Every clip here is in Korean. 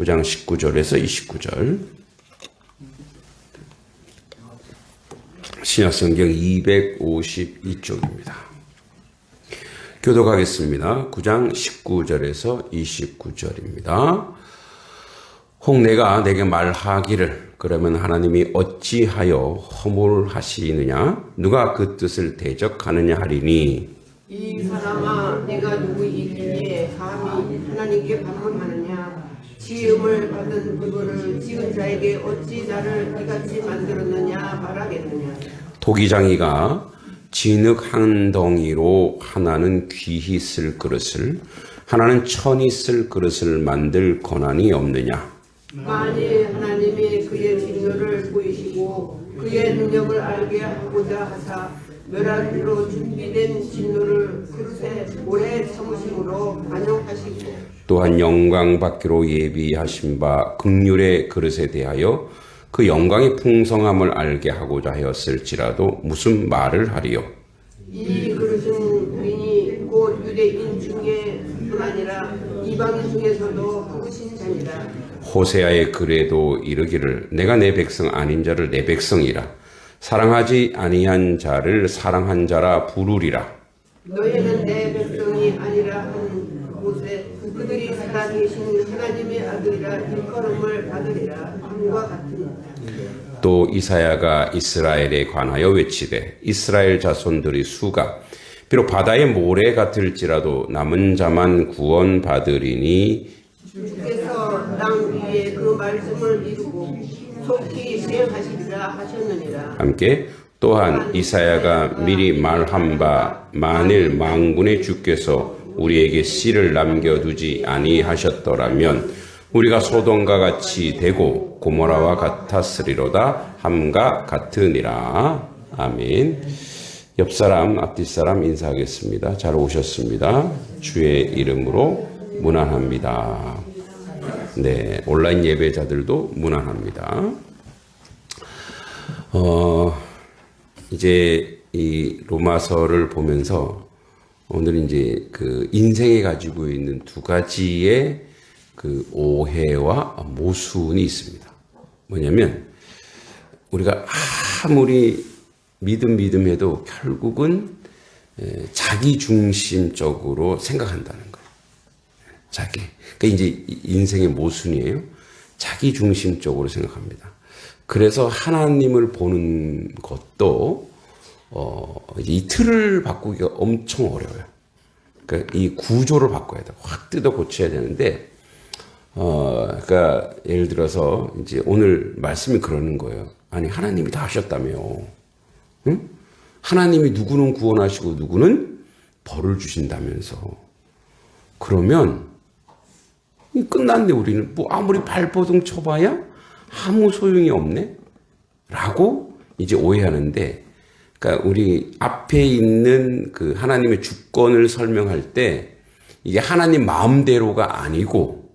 9장 19절에서 29절. 신약성경 252쪽입니다. 교독하겠습니다. 9장 19절에서 29절입니다. 혹 내가 내게 말하기를 그러면 하나님이 어찌하여 허물하시느냐 누가 그 뜻을 대적하느냐 하리니 이 사람아 내가 누구이기에 감히 하나님께 반문하느냐 지음을 받은 그거를 지은 자에게 어찌 나를 이같이 만들었느냐 말하겠느냐. 도기장이가 진흙 한 덩이로 하나는 귀히 쓸 그릇을 하나는 천히 쓸 그릇을 만들 권한이 없느냐. 만일 하나님이 그의 진노를 보이시고 그의 능력을 알게 하고자 하사 멸하기로 준비된 진노를 그릇에 오래 참으심으로 반영하시고 또한 영광 받기로 예비하신 바 긍휼의 그릇에 대하여 그 영광의 풍성함을 알게 하고자 하였을지라도 무슨 말을 하리요. 이 그릇은 의인이 곧 유대인 중에뿐 아니라 이방인 중에서도 후으신 자니라. 호세아의 글에도 이르기를 내가 내 백성 아닌 자를 내 백성이라 사랑하지 아니한 자를 사랑한 자라 부르리라. 너희는 내 백성이 아니라 한 곳에 그들이 살아계신 하나님의 아들이라 일컬음을 받으리라 함과 같으니라. 또 이사야가 이스라엘에 관하여 외치되 이스라엘 자손들의 수가 비록 바다의 모래 같을지라도 남은 자만 구원 받으리니 주께서 땅 위에 그 말씀을 이루고 속히 수행하시리라 하셨느니라. 함께 또한 이사야가 미리 말한 바 만일 만군의 주께서 우리에게 씨를 남겨두지 아니하셨더라면 우리가 소돔과 같이 되고 고모라와 같았으리로다 함과 같으니라. 아멘. 옆사람 앞뒷사람 인사하겠습니다. 잘 오셨습니다. 주의 이름으로 문안합니다. 네, 온라인 예배자들도 문안합니다. 이제 이 로마서를 보면서 오늘 이제 그 인생에 가지고 있는 두 가지의 그 오해와 모순이 있습니다. 뭐냐면 우리가 아무리 믿음 해도 결국은 자기 중심적으로 생각한다는 거예요. 자기. 그러니까 이제 인생의 모순이에요. 자기 중심적으로 생각합니다. 그래서 하나님을 보는 것도 이 틀을 바꾸기가 엄청 어려워요. 그러니까 이 구조를 바꿔야 돼. 확 뜯어 고쳐야 되는데, 그러니까 예를 들어서 이제 오늘 말씀이 그러는 거예요. 아니 하나님이 다 하셨다며, 응? 하나님이 누구는 구원하시고 누구는 벌을 주신다면서. 그러면 끝났네. 우리는 뭐 아무리 발버둥 쳐봐야 아무 소용이 없네? 라고 이제 오해하는데, 그러니까 우리 앞에 있는 그 하나님의 주권을 설명할 때 이게 하나님 마음대로가 아니고,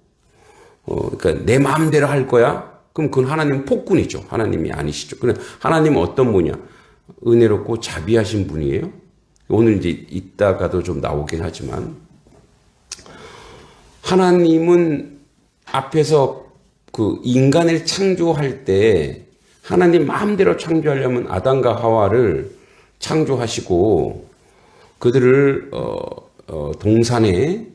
그러니까 내 마음대로 할 거야? 그럼 그건 하나님 폭군이죠. 하나님이 아니시죠. 그럼 하나님은 어떤 분이야? 은혜롭고 자비하신 분이에요. 오늘 이제 이따가도 좀 나오긴 하지만, 하나님은 앞에서 그 인간을 창조할 때 하나님 마음대로 창조하려면 아담과 하와를 창조하시고 그들을 동산에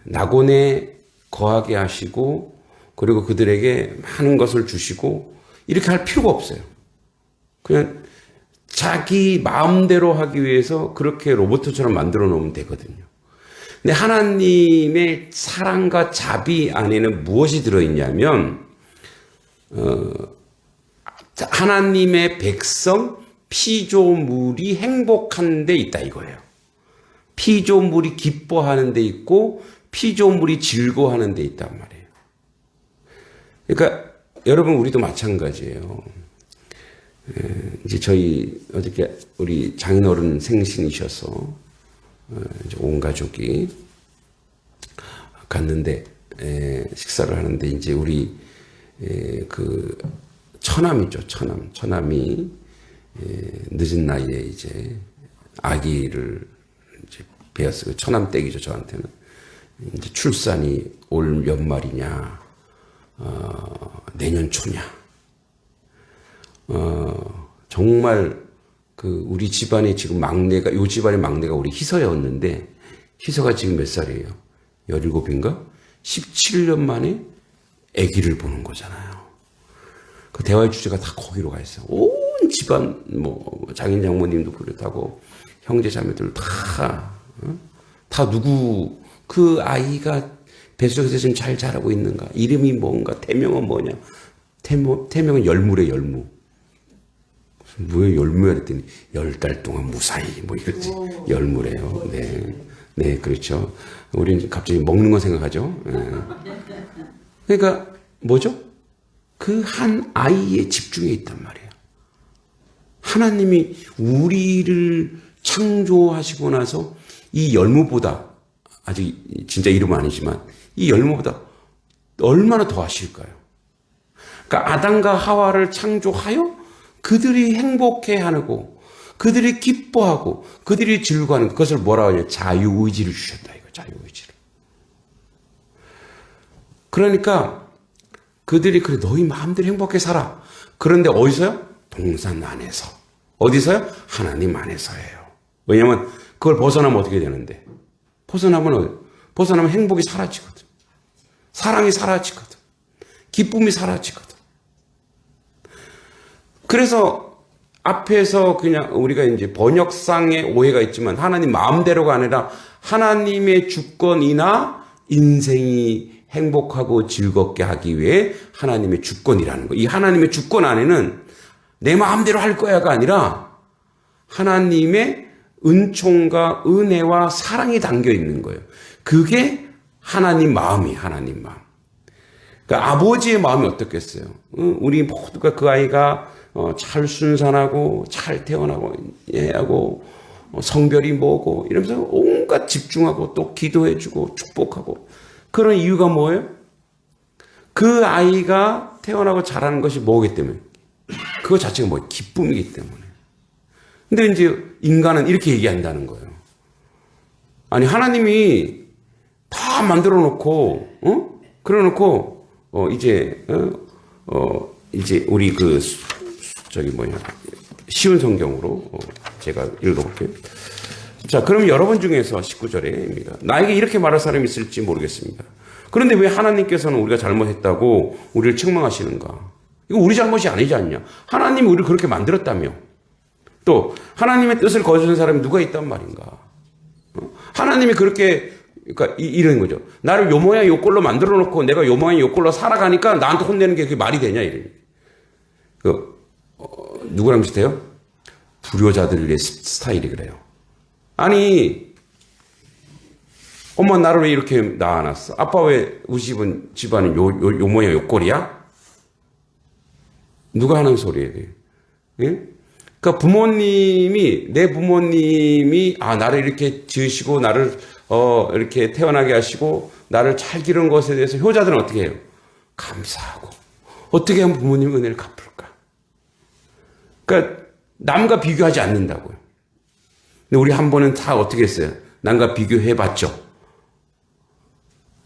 낙원에 거하게 하시고 그리고 그들에게 많은 것을 주시고 이렇게 할 필요가 없어요. 그냥 자기 마음대로 하기 위해서 그렇게 로봇처럼 만들어 놓으면 되거든요. 근데 하나님의 사랑과 자비 안에는 무엇이 들어있냐면 하나님의 백성 피조물이 행복한 데 있다 이거예요. 피조물이 기뻐하는 데 있고 피조물이 즐거워하는 데 있단 말이에요. 그러니까 여러분 우리도 마찬가지예요. 이제 저희 어저께 우리 장인어른 생신이셔서 이제 온 가족이 갔는데 식사를 하는데 이제 우리 그 처남이죠. 처남이 늦은 나이에 이제 아기를 이제 배웠어요. 처남 댁이죠. 저한테는 이제 출산이 올 연말이냐, 내년 초냐. 정말 그 우리 집안의 지금 막내가, 요 집안의 막내가 우리 희서였는데, 희서가 지금 몇 살이에요? 17인가? 17년 만에 아기를 보는 거잖아요. 그 대화의 주제가 다 거기로 가 있어요. 온 집안, 뭐, 장인 장모님도 그렇다고, 형제 자매들 다 누구, 그 아이가 뱃속에서 지금 잘 자라고 있는가? 이름이 뭔가? 태명은 뭐냐? 태명은 열무래, 열무. 왜 열무야? 그랬더니 10달 동안 무사히, 뭐 이렇지. 열무래요. 네. 네, 그렇죠. 우리는 갑자기 먹는 거 생각하죠. 네. 그러니까, 뭐죠? 그 한 아이에 집중해 있단 말이에요. 하나님이 우리를 창조하시고 나서 이 열무보다, 아직 진짜 이름은 아니지만, 이 열무보다 얼마나 더 하실까요? 그러니까 아담과 하와를 창조하여 그들이 행복해하고, 그들이 기뻐하고, 그들이 즐거워하는 그것을 뭐라고 하냐? 자유의지를 주셨다, 이거, 자유의지를. 그러니까, 그들이 그래 너희 마음대로 행복하게 살아. 그런데 어디서요? 동산 안에서. 어디서요? 하나님 안에서예요. 왜냐하면 그걸 벗어나면 어떻게 되는데? 벗어나면 행복이 사라지거든. 사랑이 사라지거든. 기쁨이 사라지거든. 그래서 앞에서 그냥 우리가 이제 번역상의 오해가 있지만 하나님 마음대로가 아니라 하나님의 주권이나 인생이 행복하고 즐겁게 하기 위해 하나님의 주권이라는 거. 이 하나님의 주권 안에는 내 마음대로 할 거야가 아니라 하나님의 은총과 은혜와 사랑이 담겨 있는 거예요. 그게 하나님 마음이에요. 하나님 마음. 그러니까 아버지의 마음이 어떻겠어요? 우리 모두가 그 아이가 잘 순산하고 잘 태어나고 하고 성별이 뭐고 이러면서 온갖 집중하고 또 기도해주고 축복하고 그런 이유가 뭐예요? 그 아이가 태어나고 자라는 것이 뭐기 때문에? 그거 자체가 뭐예요? 기쁨이기 때문에. 근데 이제 인간은 이렇게 얘기한다는 거예요. 아니, 하나님이 다 만들어 놓고, 그래 놓고, 이제 우리 쉬운 성경으로, 제가 읽어볼게요. 자, 그럼 여러분 중에서 19절에입니다. 나에게 이렇게 말할 사람이 있을지 모르겠습니다. 그런데 왜 하나님께서는 우리가 잘못했다고 우리를 책망하시는가? 이거 우리 잘못이 아니지 않냐? 하나님이 우리를 그렇게 만들었다며. 또 하나님의 뜻을 거스른 사람이 누가 있단 말인가? 하나님이 그렇게 그러니까 이런 거죠. 나를 요 모양 요 꼴로 만들어 놓고 내가 요 모양 요 꼴로 살아가니까 나한테 혼내는 게 그게 말이 되냐 이런. 누구랑 비슷해요? 불효자들의 스타일이 그래요. 아니, 엄마 나를 왜 이렇게 낳아놨어? 아빠 왜 우리 집안은 요 모양 요 꼴이야? 누가 하는 소리예요? 예? 그러니까 내 부모님이 나를 이렇게 지으시고 나를 이렇게 태어나게 하시고 나를 잘 기른 것에 대해서 효자들은 어떻게 해요? 감사하고 어떻게 하면 부모님 은혜를 갚을까? 그러니까 남과 비교하지 않는다고요. 근데 우리 한 번은 다 어떻게 했어요? 남과 비교해봤죠?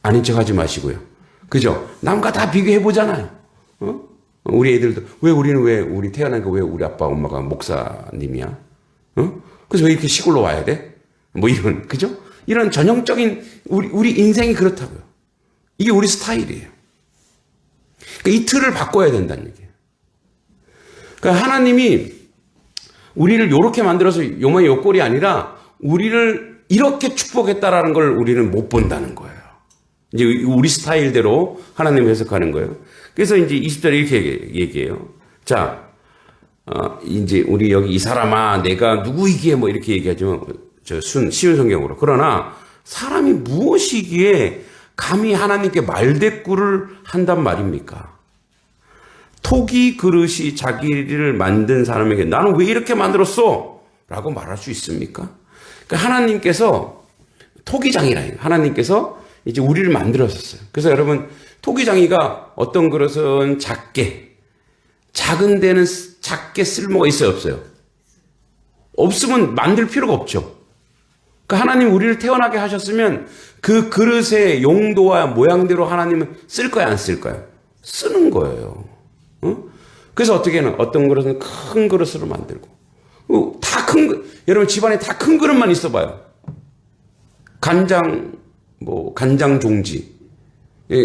아닌 척 하지 마시고요. 그죠? 남과 다 비교해보잖아요. 우리 애들도 우리는 우리 태어나니까 왜 우리 아빠 엄마가 목사님이야? 그래서 왜 이렇게 시골로 와야 돼? 뭐 이런, 그죠? 이런 전형적인 우리 인생이 그렇다고요. 이게 우리 스타일이에요. 그러니까 이 틀을 바꿔야 된다는 얘기예요. 그러니까 하나님이 우리를 요렇게 만들어서 요만이 요 꼴이 아니라 우리를 이렇게 축복했다라는 걸 우리는 못 본다는 거예요. 이제 우리 스타일대로 하나님 해석하는 거예요. 그래서 이제 20절에 이렇게 얘기해요. 자, 이제 우리 여기 이 사람아, 내가 누구이기에 뭐 이렇게 얘기하지만, 쉬운 성경으로. 그러나 사람이 무엇이기에 감히 하나님께 말대꾸를 한단 말입니까? 토기 그릇이 자기를 만든 사람에게 나는 왜 이렇게 만들었어? 라고 말할 수 있습니까? 그러니까 하나님께서 토기장이라 해요. 하나님께서 이제 우리를 만들었었어요. 그래서 여러분, 토기장이가 어떤 그릇은 작은 데는 작게 쓸모가 있어요, 없어요? 없으면 만들 필요가 없죠. 그러니까 하나님 우리를 태어나게 하셨으면 그 그릇의 용도와 모양대로 하나님은 쓸 거야, 안 쓸 거야? 쓰는 거예요. 그래서 어떻게는 어떤 그릇은 큰 그릇으로 만들고 다 큰 여러분 집안에 다 큰 그릇만 있어봐요. 간장 간장 종지,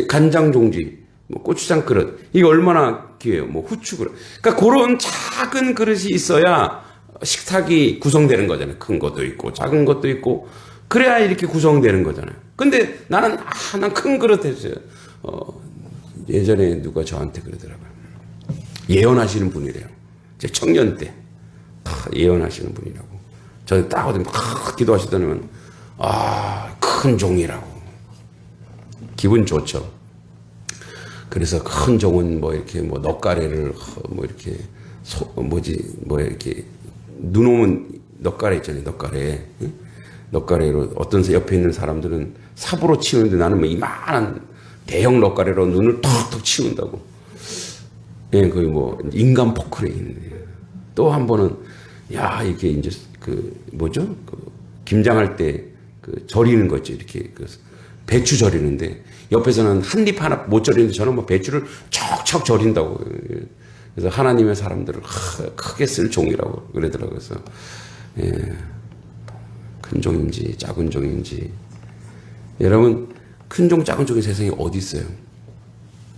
간장 종지, 고추장 그릇 이게 얼마나 귀해요. 후추 그릇. 그러니까 그런 작은 그릇이 있어야 식탁이 구성되는 거잖아요. 큰 것도 있고 작은 것도 있고 그래야 이렇게 구성되는 거잖아요. 근데 나는 난 큰 그릇 했어요. 예전에 누가 저한테 그러더라고요. 예언하시는 분이래요. 제 청년 때 예언하시는 분이라고. 저는 딱 어디 막 기도하시더니만 큰 종이라고. 기분 좋죠. 그래서 큰 종은 이렇게 넉가래를 이렇게 이렇게 눈 오면 넉가래 있잖아요. 넉가래. 넉가래로 어떤 옆에 있는 사람들은 삽으로 치우는데 나는 이만한 대형 넉가래로 눈을 턱턱 치운다고. 예, 거의 인간 포크레 있네. 또 한 번은 이게 이제 김장할 때 절이는 거 있죠. 이렇게 배추 절이는데 옆에서는 한 입 하나 못 절이는데 저는 배추를 척척 절인다고. 그래서 하나님의 사람들을 크게 쓸 종이라고 그러더라고요. 그래서 큰 종인지 작은 종인지 여러분 큰 종 작은 종이 세상에 어디 있어요?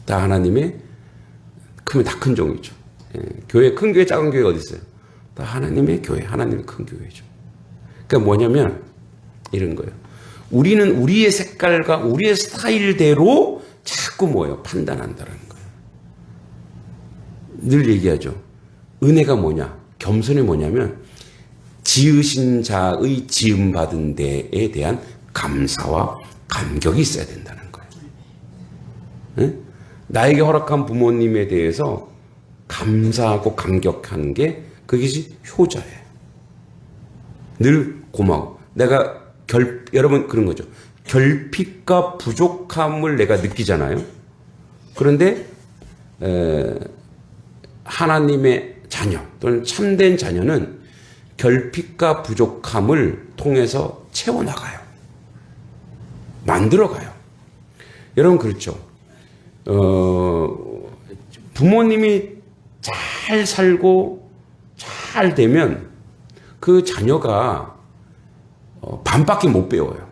다 하나님의 크면 다 큰 종이죠. 교회 큰 교회 작은 교회 어디 있어요? 다 하나님의 교회 하나님의 큰 교회죠. 그러니까 뭐냐면 이런 거예요. 우리는 우리의 색깔과 우리의 스타일대로 자꾸 판단한다는 거예요. 늘 얘기하죠. 은혜가 뭐냐? 겸손이 뭐냐면 지으신 자의 지음받은 데에 대한 감사와 감격이 있어야 된다는 거예요. 네? 나에게 허락한 부모님에 대해서 감사하고 감격하는 게 그것이 효자예요. 늘 고마워. 내가 여러분 그런 거죠. 결핍과 부족함을 내가 느끼잖아요. 그런데 하나님의 자녀 또는 참된 자녀는 결핍과 부족함을 통해서 채워나가요. 만들어가요. 여러분 그렇죠. 부모님이 잘 살고 잘 되면 그 자녀가 반밖에 못 배워요.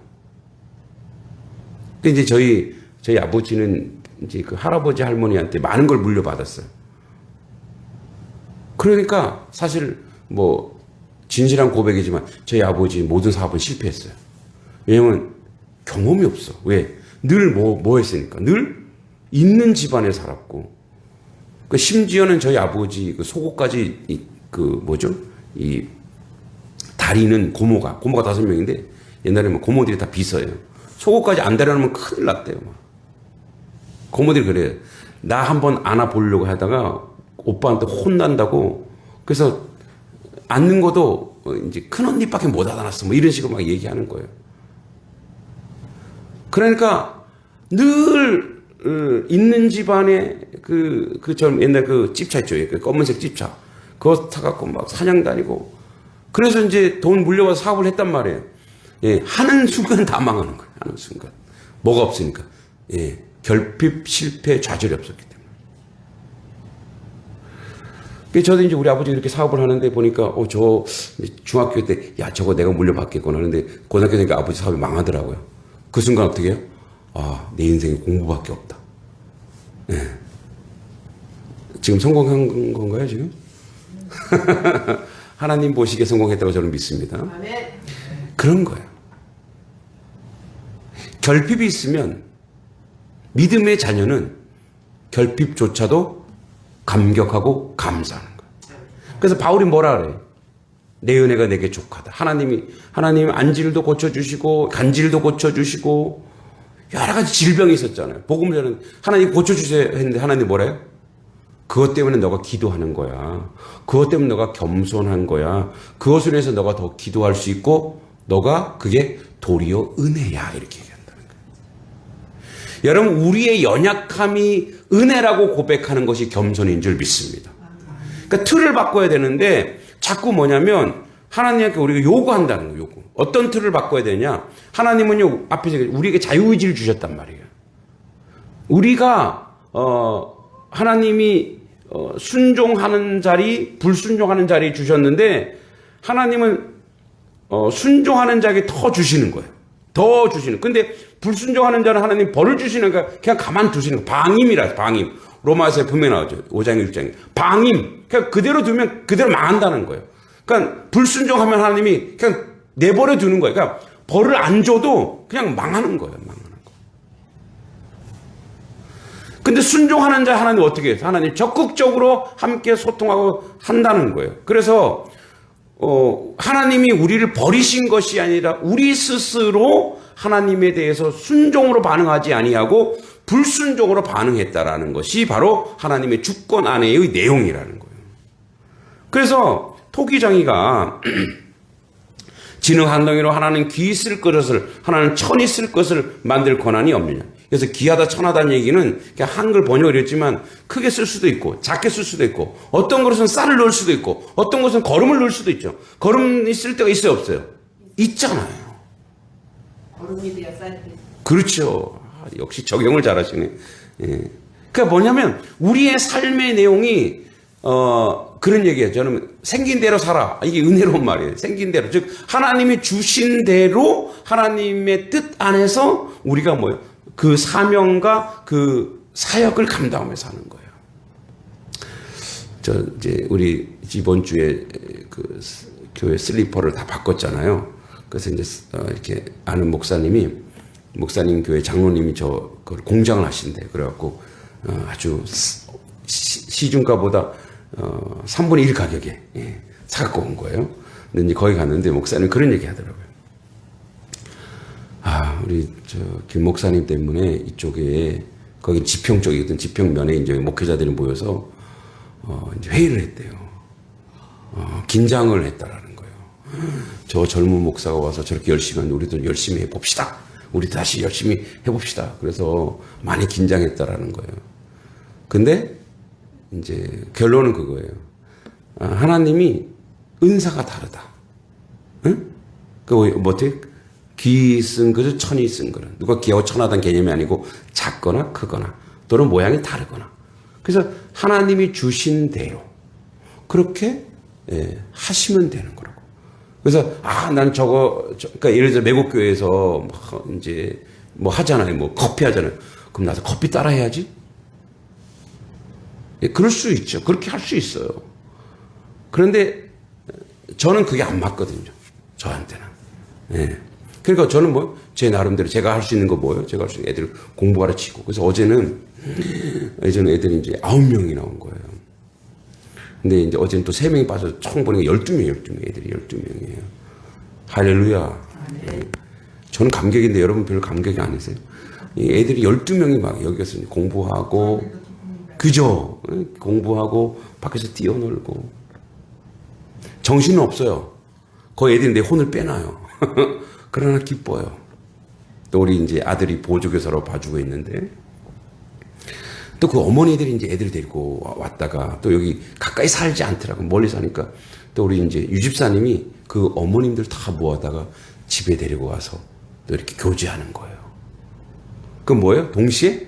근데 이제 저희 아버지는 이제 그 할아버지 할머니한테 많은 걸 물려받았어요. 그러니까 사실 진실한 고백이지만 저희 아버지 모든 사업은 실패했어요. 왜냐면 경험이 없어. 왜? 늘 뭐 했으니까. 늘 있는 집안에 살았고. 심지어는 저희 아버지 속옷까지 이 다리는 고모가 5명인데 옛날에 고모들이 다 비서예요. 속옷까지 안 다려놓으면 큰일 났대요. 고모들이 그래요. 나 한번 안아보려고 하다가 오빠한테 혼난다고. 그래서 앉는 것도 이제 큰 언니밖에 못 안았어. 이런 식으로 막 얘기하는 거예요. 그러니까 늘 있는 집안에 옛날 찝차 있죠. 검은색 찝차. 그거 타갖고 막 사냥 다니고. 그래서 이제 돈 물려와서 사업을 했단 말이에요. 하는 순간 다 망하는 거예요. 하는 순간. 뭐가 없으니까. 결핍, 실패, 좌절이 없었기 때문에. 저도 이제 우리 아버지가 이렇게 사업을 하는데 보니까, 저 중학교 때, 저거 내가 물려받겠구나 하는데, 고등학교 되니까 아버지 사업이 망하더라고요. 그 순간 어떻게 해요? 내 인생에 공부밖에 없다. 지금 성공한 건가요, 지금? 하나님 보시기에 성공했다고 저는 믿습니다. 그런 거예요. 결핍이 있으면 믿음의 자녀는 결핍조차도 감격하고 감사하는 거예요. 그래서 바울이 뭐라 그래요? 내 은혜가 내게 족하다. 하나님 안질도 고쳐주시고 간질도 고쳐주시고 여러 가지 질병이 있었잖아요. 복음을 전하는 하나님 고쳐주세요 했는데 하나님 뭐래요? 그것 때문에 너가 기도하는 거야. 그것 때문에 너가 겸손한 거야. 그것을 위해서 너가 더 기도할 수 있고 너가 그게 도리어 은혜야. 이렇게 얘기한다는 거예요. 여러분 우리의 연약함이 은혜라고 고백하는 것이 겸손인 줄 믿습니다. 그러니까 틀을 바꿔야 되는데 자꾸 뭐냐면 하나님께 우리가 요구한다는 거예요. 요구. 어떤 틀을 바꿔야 되냐? 하나님은요 앞에서 우리에게 자유의지를 주셨단 말이에요. 우리가 하나님이 순종하는 자리, 불순종하는 자리 주셨는데 하나님은 순종하는 자에게 더 주시는 거예요. 더 주시는. 근데 불순종하는 자는 하나님 벌을 주시는 거야. 그냥 가만 두시는 거예요. 방임이라 방임. 로마서에 분명히 나오죠. 5장 6장에. 방임. 그냥 그대로 두면 그대로 망한다는 거예요. 그러니까 불순종하면 하나님이 그냥 내버려 두는 거예요. 그러니까 벌을 안 줘도 그냥 망하는 거예요. 망하는 거. 근데 순종하는 자 하나님 어떻게 해요? 하나님 적극적으로 함께 소통하고 한다는 거예요. 그래서 하나님이 우리를 버리신 것이 아니라 우리 스스로 하나님에 대해서 순종으로 반응하지 아니하고 불순종으로 반응했다라는 것이 바로 하나님의 주권 안에의 내용이라는 거예요. 그래서 토기장이가 진흙 한 덩이로 하나는 귀 쓸 것을 하나는 천이 쓸 것을 만들 권한이 없느냐. 그래서 귀하다 천하다는 얘기는 그냥 한글 번역을 했지만 크게 쓸 수도 있고 작게 쓸 수도 있고 어떤 것은 쌀을 넣을 수도 있고 어떤 것은 거름을 넣을 수도 있죠. 거름이 쓸 때가 있어요 없어요? 있잖아요. 거름이 돼야 쌀이 돼. 그렇죠. 역시 적용을 잘하시네. 예. 그러니까 뭐냐면 우리의 삶의 내용이 그런 얘기예요. 저는 생긴 대로 살아. 이게 은혜로운 말이에요. 생긴 대로. 즉 하나님이 주신 대로 하나님의 뜻 안에서 우리가 뭐예요? 그 사명과 그 사역을 감당하며 사는 거예요. 저 이제 우리 이번 주에 그 교회 슬리퍼를 다 바꿨잖아요. 그래서 이제 이렇게 아는 목사님 교회 장로님이 그걸 공장을 하신대. 그래갖고 아주 시중가보다 3분의 1 가격에 사갖고 온 거예요. 근데 이제 거기 갔는데 목사님 그런 얘기 하더라고요. 우리 김 목사님 때문에 이쪽에 거기 지평 쪽이거든. 지평면에 이제 목회자들이 모여서 이제 회의를 했대요. 긴장을 했다라는 거예요. 저 젊은 목사가 와서 저렇게 열심히 하는데 우리도 열심히 해봅시다. 우리 다시 열심히 해봅시다. 그래서 많이 긴장했다라는 거예요. 근데 이제 결론은 그거예요. 하나님이 은사가 다르다. 응? 어떻게? 귀 쓴 것을 천이 쓴 거는 누가 귀하고 천하다는 개념이 아니고 작거나 크거나 또는 모양이 다르거나. 그래서 하나님이 주신 대로 그렇게 하시면 되는 거라고. 그래서 난 그러니까 예를 들어 외국 교회에서 이제 뭐 하잖아요. 뭐 커피 하잖아요. 그럼 나도 커피 따라 해야지. 그럴 수 있죠. 그렇게 할 수 있어요. 그런데 저는 그게 안 맞거든요. 저한테는. 그러니까 저는 제 나름대로 제가 할 수 있는 거 뭐예요? 제가 할 수 있는 애들 공부 가르치고. 그래서 어제는 애들이 이제 9명이 나온 거예요. 근데 이제 어제는 또 3명이 빠져서 총 보니까 12명, 애들이 12명이에요. 할렐루야. 저는 감격인데 여러분 별로 감격이 아니세요? 애들이 12명이 막 여기서 공부하고, 그죠? 공부하고, 밖에서 뛰어놀고. 정신은 없어요. 거의 애들이 내 혼을 빼놔요. 그러나 기뻐요. 또 우리 이제 아들이 보조교사로 봐주고 있는데, 또 그 어머니들이 이제 애들 데리고 왔다가 또 여기 가까이 살지 않더라고. 멀리 사니까. 또 우리 이제 유집사님이 그 어머님들 다 모아다가 집에 데리고 와서 또 이렇게 교제하는 거예요. 그럼 뭐예요? 동시에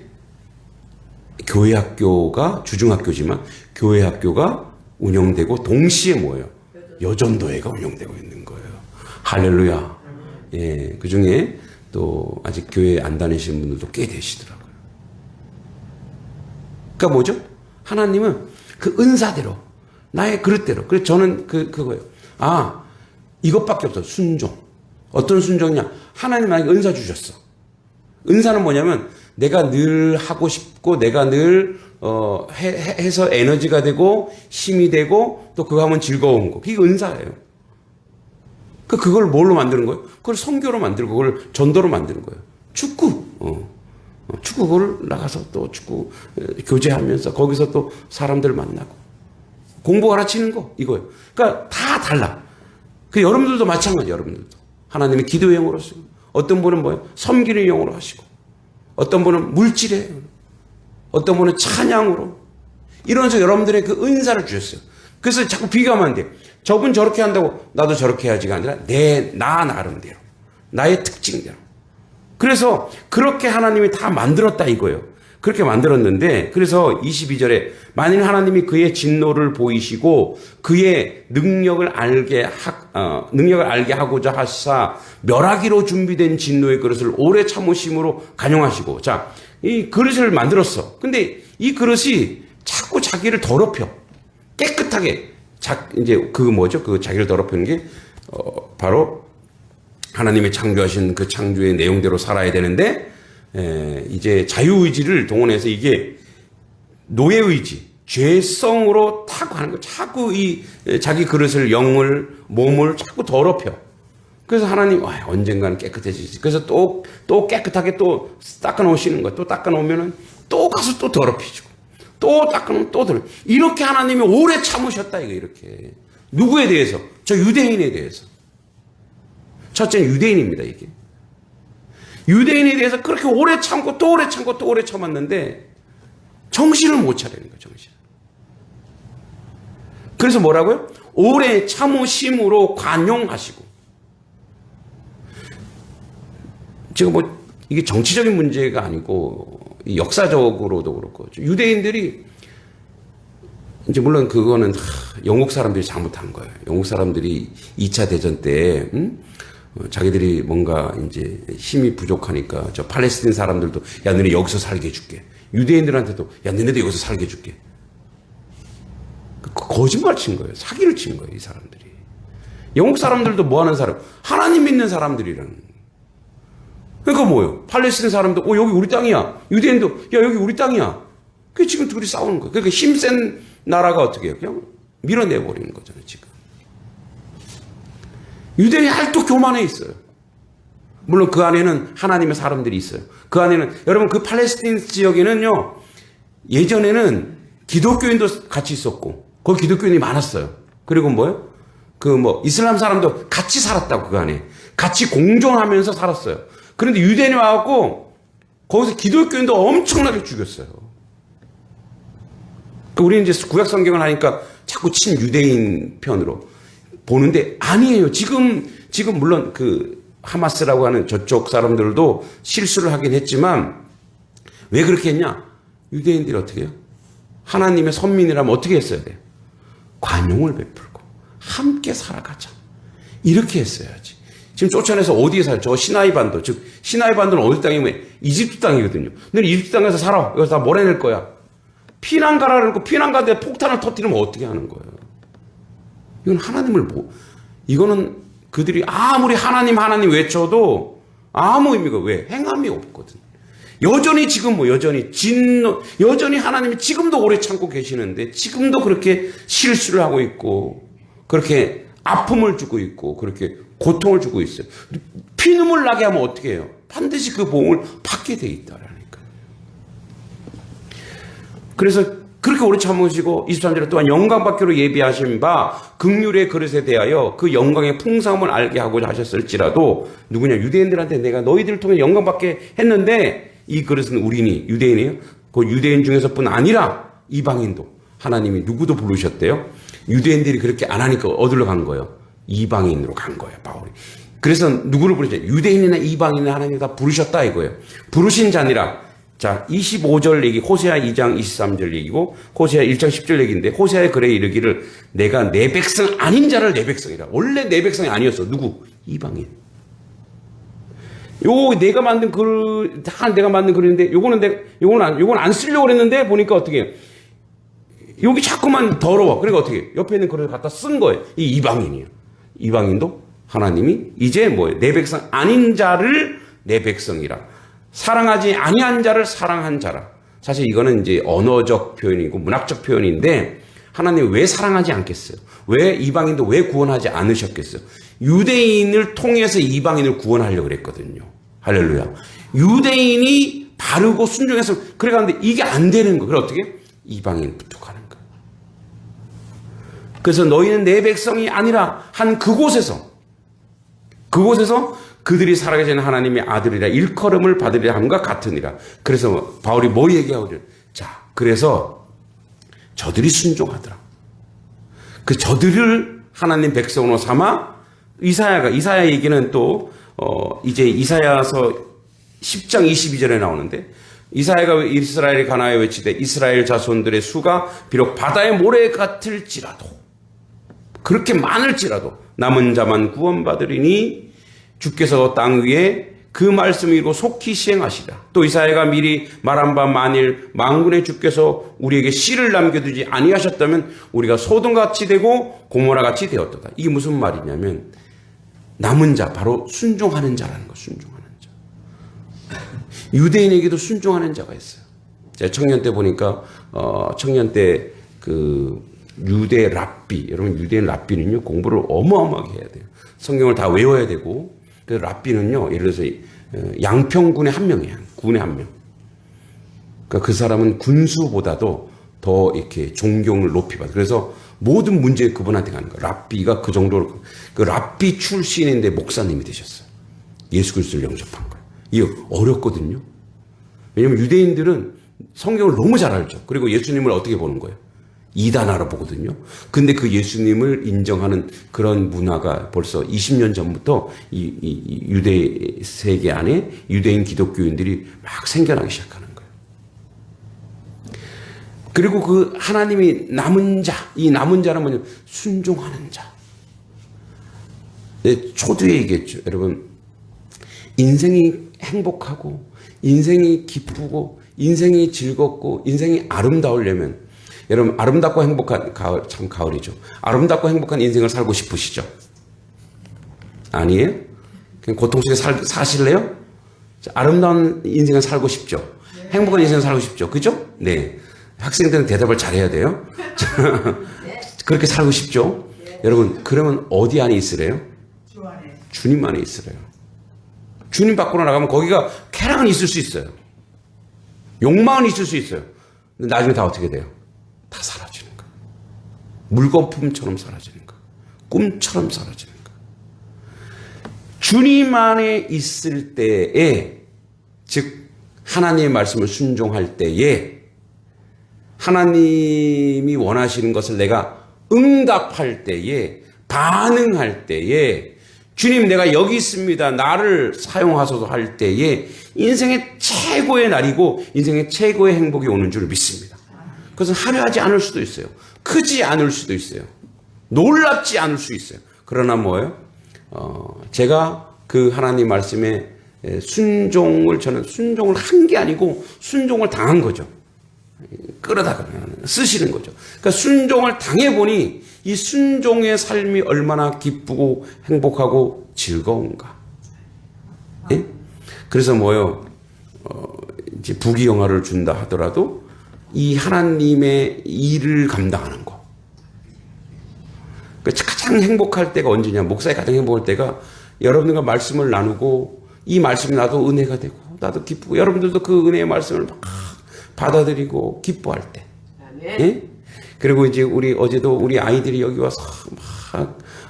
교회 학교가 주중학교지만 교회 학교가 운영되고 동시에 뭐예요? 여전도회가 운영되고 있는 거예요. 할렐루야. 예, 그 중에 또 아직 교회 안 다니시는 분들도 꽤 되시더라고요. 그러니까 뭐죠? 하나님은 그 은사대로, 나의 그릇대로. 그래서 저는 그거예요. 이것밖에 없어. 순종. 어떤 순종이냐? 하나님 나에게 은사 주셨어. 은사는 뭐냐면 내가 늘 하고 싶고 내가 늘 해서 에너지가 되고 힘이 되고 또 그거 하면 즐거운 거. 그게 은사예요. 그걸 뭘로 만드는 거예요? 그걸 선교로 만들고 그걸 전도로 만드는 거예요. 축구. 축구를 나가서 또 축구 교제하면서 거기서 또 사람들 만나고 공부 가르치는 거 이거예요. 그러니까 다 달라. 여러분들도 마찬가지. 여러분들도 하나님의 기도의 영으로 쓰고 어떤 분은 뭐예요? 섬기는 영으로 하시고 어떤 분은 물질에 어떤 분은 찬양으로 이러면서 여러분들의 그 은사를 주셨어요. 그래서 자꾸 비교하면 안 돼. 저분 저렇게 한다고 나도 저렇게 해야지가 아니라 나 나름대로. 나의 특징대로. 그래서 그렇게 하나님이 다 만들었다 이거예요. 그렇게 만들었는데 그래서 22절에 만일 하나님이 그의 진노를 보이시고 그의 능력을 알게 하고자 하사 멸하기로 준비된 진노의 그릇을 오래 참으심으로 간용하시고 자, 이 그릇을 만들었어. 근데 이 그릇이 자꾸 자기를 더럽혀. 깨끗하게 이제 그 자기를 더럽히는 게 바로 하나님의 창조하신 그 창조의 내용대로 살아야 되는데 이제 자유의지를 동원해서 이게 노예의지, 죄성으로 타고 하는 거. 자꾸 이 자기 그릇을 영을 몸을 자꾸 더럽혀. 그래서 하나님 언젠가는 깨끗해지지. 그래서 또 깨끗하게 또 닦아놓으시는 거야. 또 닦아놓으면은 또 가서 또 더럽히죠. 또 닦아놓으면 또 더럽혀. 이렇게 하나님이 오래 참으셨다 이거 이렇게. 누구에 대해서? 저 유대인에 대해서. 첫째는 유대인입니다 이게. 유대인에 대해서 그렇게 오래 참고 또 오래 참고 또 오래 참았는데 정신을 못 차리는 거예요. 정신. 그래서 뭐라고요? 오래 참으심으로 관용하시고. 지금 이게 정치적인 문제가 아니고 역사적으로도 그렇고 유대인들이 이제 물론 그거는 영국 사람들이 잘못한 거예요. 영국 사람들이 2차 대전 때 자기들이 뭔가 이제 힘이 부족하니까 저 팔레스틴 사람들도 야 너네 여기서 살게 해줄게. 유대인들한테도 야 너네도 여기서 살게 해줄게. 거짓말 친 거예요. 사기를 친 거예요. 이 사람들이. 영국 사람들도 뭐 하는 사람? 하나님 믿는 사람들이라는 거예요. 그러니까 뭐예요? 팔레스틴 사람도 여기 우리 땅이야. 유대인도 야 여기 우리 땅이야. 그게 지금 둘이 싸우는 거예요. 그러니까 힘센 나라가 어떻게 해요? 그냥 밀어내버리는 거잖아요. 지금. 유대인이 아직도 교만해 있어요. 물론 그 안에는 하나님의 사람들이 있어요. 그 안에는 여러분 그 팔레스틴 지역에는요. 예전에는 기독교인도 같이 있었고 거기 기독교인이 많았어요. 그리고 뭐요? 이슬람 사람도 같이 살았다고 그 안에. 같이 공존하면서 살았어요. 그런데 유대인이 와갖고 거기서 기독교인도 엄청나게 죽였어요. 우리는 이제 구약 성경을 하니까 자꾸 친유대인 편으로 보는데 아니에요. 지금 물론 그 하마스라고 하는 저쪽 사람들도 실수를 하긴 했지만 왜 그렇게 했냐? 유대인들이 어떻게 해요? 하나님의 선민이라면 어떻게 했어야 돼요? 관용을 베풀고 함께 살아가자. 이렇게 했어야지. 지금 쫓아내서 어디에 살죠? 저 시나이 반도. 즉 시나이 반도는 어디 땅이면 이집트 땅이거든요. 너는 이집트 땅에서 살아. 여기서 다 몰아낼 거야. 피난 가라는 거 피난 가는데 폭탄을 터뜨리면 어떻게 하는 거예요? 이건 하나님을 이거는 그들이 아무리 하나님 외쳐도 아무 의미가 왜? 행함이 없거든. 여전히 지금 여전히 하나님이 지금도 오래 참고 계시는데 지금도 그렇게 실수를 하고 있고 그렇게 아픔을 주고 있고 그렇게 고통을 주고 있어요. 피눈물 나게 하면 어떻게 해요? 반드시 그 보응을 받게 돼 있다라니까요. 그래서 그렇게 오래 참으시고 23절에 또한 영광받기로 예비하신 바 긍휼의 그릇에 대하여 그 영광의 풍성함을 알게 하고자 하셨을지라도 누구냐? 유대인들한테 내가 너희들을 통해 영광받게 했는데 이 그릇은 우리니 유대인이에요. 그 유대인 중에서뿐 아니라 이방인도 하나님이 누구도 부르셨대요. 유대인들이 그렇게 안 하니까 어디로 간 거예요? 이방인으로 간 거예요. 바울이. 그래서 누구를 부르셨죠? 유대인이나 이방인이나 하나님이 다 부르셨다 이거예요. 부르신 자니라. 자, 25절 얘기, 호세아 2장 23절 얘기고, 호세아 1장 10절 얘기인데, 호세아의 글에 이르기를, 내가 내 백성 아닌 자를 내 백성이라. 원래 내 백성이 아니었어. 누구? 이방인. 내가 만든 내가 만든 글인데, 요건 안 쓰려고 그랬는데, 보니까 어떻게 해요? 여기 자꾸만 더러워. 그러니까 어떻게 해요? 옆에 있는 글을 갖다 쓴 거예요. 이 이방인이에요. 이방인도 하나님이 이제 내 백성 아닌 자를 내 백성이라. 사랑하지 아니한 자를 사랑한 자라. 사실 이거는 이제 언어적 표현이고 문학적 표현인데 하나님 왜 사랑하지 않겠어요? 왜 이방인도 왜 구원하지 않으셨겠어요? 유대인을 통해서 이방인을 구원하려고 그랬거든요. 할렐루야. 유대인이 바르고 순종해서 그래가는데 이게 안 되는 거예요. 그럼 어떻게? 이방인부터 가는 거예요. 그래서 너희는 내 백성이 아니라 한 그곳에서 그들이 살아계신 하나님의 아들이라 일컬음을 받으리라 함과 같으니라. 그래서 바울이 얘기하고 자, 그래서 저들이 순종하더라. 그 저들을 하나님 백성으로 삼아 이사야 얘기는 또 이제 이사야서 10장 22절에 나오는데 이사야가 이스라엘에 관하여 외치되 이스라엘 자손들의 수가 비록 바다의 모래 같을지라도 그렇게 많을지라도 남은 자만 구원받으리니 주께서 땅 위에 그 말씀을 이루고 속히 시행하시라. 또 이사야가 미리 말한 바 만일 만군의 주께서 우리에게 씨를 남겨두지 아니하셨다면 우리가 소돔같이 되고 고모라같이 되었도다. 이게 무슨 말이냐면 남은 자, 바로 순종하는 자라는 거. 순종하는 자. 유대인에게도 순종하는 자가 있어요. 제가 청년 때 보니까 청년 때 그 유대 랍비, 여러분 유대인 랍비는요 공부를 어마어마하게 해야 돼요. 성경을 다 외워야 되고, 그 랍비는요 예를 들어서 양평군의 한 명이에요. 군의 한 명. 그러니까 그 사람은 군수보다도 더 이렇게 존경을 높이 받아요. 그래서 모든 문제 그분한테 가는 거예요. 랍비가 그 정도로, 그 랍비 출신인데 목사님이 되셨어요. 예수 그리스도를 영접한 거예요. 이게 어렵거든요. 왜냐면 유대인들은 성경을 너무 잘 알죠. 그리고 예수님을 어떻게 보는 거예요? 이단아로 보거든요. 근데 그 예수님을 인정하는 그런 문화가 벌써 20년 전부터 이 유대 세계 안에 유대인 기독교인들이 막 생겨나기 시작하는 거예요. 그리고 그 하나님이 남은 자, 이 남은 자는 뭐냐면 순종하는 자. 네, 초두에 얘기했죠. 여러분, 인생이 행복하고 인생이 기쁘고 인생이 즐겁고 인생이 아름다우려면, 여러분 아름답고 행복한 가을, 참 가을이죠. 아름답고 행복한 인생을 살고 싶으시죠? 아니에요? 그냥 고통스럽게 사실래요? 아름다운 인생을 살고 싶죠? 행복한 인생을 살고 싶죠? 그죠? 네. 학생들은 대답을 잘해야 돼요. 그렇게 살고 싶죠? 여러분, 그러면 어디 안에 있으래요? 주님 안에 있으래요. 주님 밖으로 나가면 거기가 쾌락은 있을 수 있어요. 욕망은 있을 수 있어요. 근데 나중에 다 어떻게 돼요? 다 사라지는 거예요. 물거품처럼 사라지는 거예요. 꿈처럼 사라지는 거예요. 주님 안에 있을 때에, 즉 하나님의 말씀을 순종할 때에 하나님이 원하시는 것을 내가 응답할 때에, 반응할 때에, 주님 내가 여기 있습니다, 나를 사용하소서 할 때에 인생의 최고의 날이고 인생의 최고의 행복이 오는 줄 믿습니다. 그것은 화려하지 않을 수도 있어요. 크지 않을 수도 있어요. 놀랍지 않을 수 있어요. 그러나 뭐예요? 제가 그 하나님 말씀에 순종을, 저는 순종을 한 게 아니고 순종을 당한 거죠. 끌어다가 쓰시는 거죠. 그러니까 순종을 당해보니 이 순종의 삶이 얼마나 기쁘고 행복하고 즐거운가. 예? 그래서 뭐요? 이제 부귀영화를 준다 하더라도 이 하나님의 일을 감당하는 거. 그러니까 가장 행복할 때가 언제냐? 목사의 가장 행복할 때가 여러분들과 말씀을 나누고 이 말씀이 나도 은혜가 되고 나도 기쁘고 여러분들도 그 은혜의 말씀을 막 받아들이고 기뻐할 때. 예? 그리고 이제 어제도 우리 아이들이 여기 와서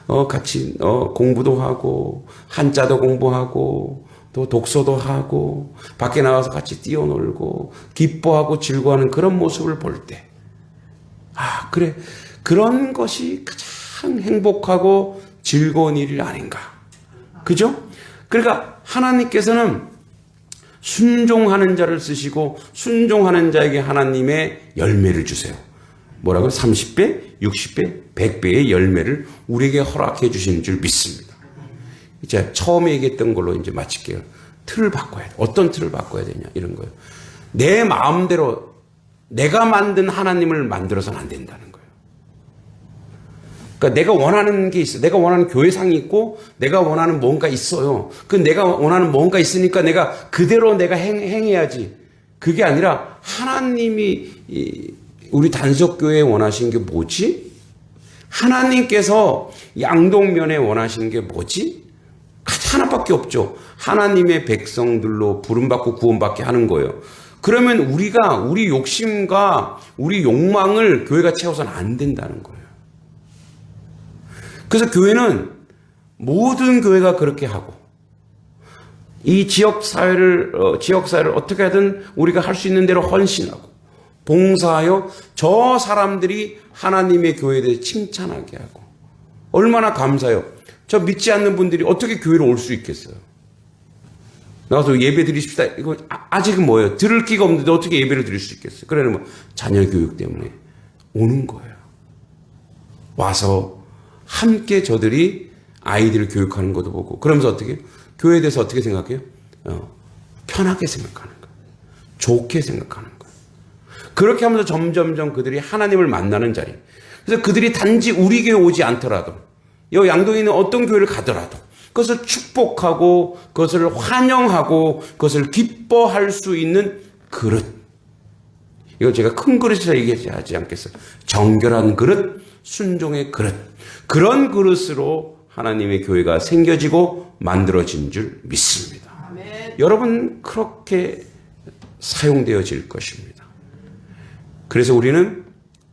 막 같이 공부도 하고 한자도 공부하고 또 독서도 하고 밖에 나가서 같이 뛰어놀고 기뻐하고 즐거워하는 그런 모습을 볼 때, 아, 그래, 그런 것이 가장 행복하고 즐거운 일이 아닌가. 그죠? 그러니까 하나님께서는 순종하는 자를 쓰시고 순종하는 자에게 하나님의 열매를 주세요. 뭐라고요? 30배, 60배, 100배의 열매를 우리에게 허락해 주시는 줄 믿습니다. 이제 처음에 얘기했던 걸로 이제 마칠게요. 틀을 바꿔야 돼. 어떤 틀을 바꿔야 되냐? 이런 거예요. 내 마음대로 내가 만든 하나님을 만들어서는 안 된다는 거예요. 그러니까 내가 원하는 게 있어. 내가 원하는 교회상이 있고 내가 원하는 뭔가 있어요. 그 내가 원하는 뭔가 있으니까 내가 그대로 내가 행해야지. 그게 아니라 하나님이 우리 단속교회에 원하시는 게 뭐지? 하나님께서 양동면에 원하시는 게 뭐지? 하나밖에 없죠. 하나님의 백성들로 부름받고 구원받게 하는 거예요. 그러면 우리가 우리 욕심과 우리 욕망을 교회가 채워서는 안 된다는 거예요. 그래서 교회는 모든 교회가 그렇게 하고 이 지역사회를 어떻게 하든 우리가 할 수 있는 대로 헌신하고 봉사하여 저 사람들이 하나님의 교회에 대해 칭찬하게 하고 얼마나 감사해요. 저 믿지 않는 분들이 어떻게 교회로 올 수 있겠어요? 나가서 예배 드리십시다. 이거 아직은 뭐예요? 들을 기가 없는데 어떻게 예배를 드릴 수 있겠어요? 그러면 뭐 자녀 교육 때문에 오는 거예요. 와서 함께 저들이 아이들을 교육하는 것도 보고 그러면서 어떻게 교회에 대해서 어떻게 생각해요? 편하게 생각하는 거예요. 좋게 생각하는 거예요. 그렇게 하면서 점점점 그들이 하나님을 만나는 자리. 그래서 그들이 단지 우리 교회 오지 않더라도 이 양동에 있는 어떤 교회를 가더라도 그것을 축복하고 그것을 환영하고 그것을 기뻐할 수 있는 그릇. 이거 제가 큰 그릇이라 얘기하지 않겠어요. 정결한 그릇, 순종의 그릇. 그런 그릇으로 하나님의 교회가 생겨지고 만들어진 줄 믿습니다. 아멘. 여러분 그렇게 사용되어질 것입니다. 그래서 우리는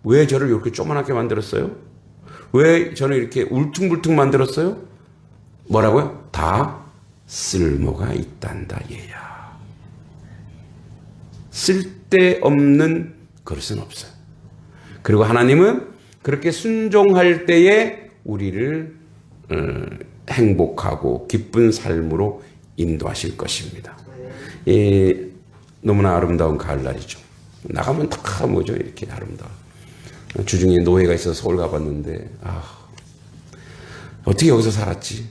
왜 저를 이렇게 조그맣게 만들었어요? 왜 저는 이렇게 울퉁불퉁 만들었어요? 뭐라고요? 다 쓸모가 있단다 얘야. 쓸데없는 그릇은 없어요. 그리고 하나님은 그렇게 순종할 때에 우리를 행복하고 기쁜 삶으로 인도하실 것입니다. 너무나 아름다운 가을날이죠. 나가면 다 뭐죠? 이렇게 아름다워. 주중에 노예가 있어서 서울 가봤는데 어떻게 여기서 살았지?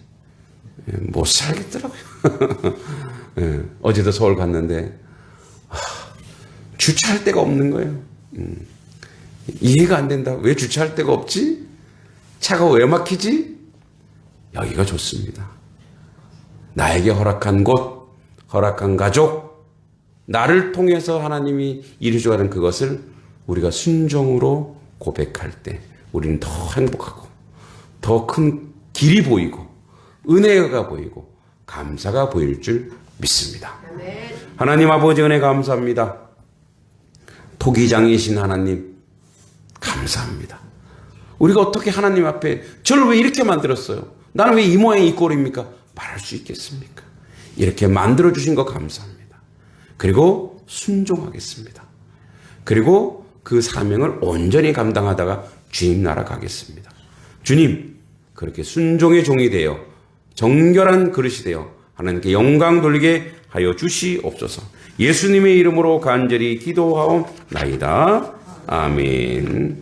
못 살겠더라고요. 어제도 서울 갔는데 주차할 데가 없는 거예요. 이해가 안 된다. 왜 주차할 데가 없지? 차가 왜 막히지? 여기가 좋습니다. 나에게 허락한 곳, 허락한 가족, 나를 통해서 하나님이 이루어가는 그것을 우리가 순종으로 고백할 때 우리는 더 행복하고 더 큰 길이 보이고 은혜가 보이고 감사가 보일 줄 믿습니다. 아멘. 하나님 아버지 은혜 감사합니다. 토기장이신 하나님 감사합니다. 우리가 어떻게 하나님 앞에 저를 왜 이렇게 만들었어요? 나는 왜 이 모양 이 꼴입니까? 말할 수 있겠습니까? 이렇게 만들어주신 거 감사합니다. 그리고 순종하겠습니다. 그리고 그 사명을 온전히 감당하다가 주님 나라 가겠습니다. 주님, 그렇게 순종의 종이 되어 정결한 그릇이 되어 하나님께 영광 돌리게 하여 주시옵소서. 예수님의 이름으로 간절히 기도하옵나이다. 아멘.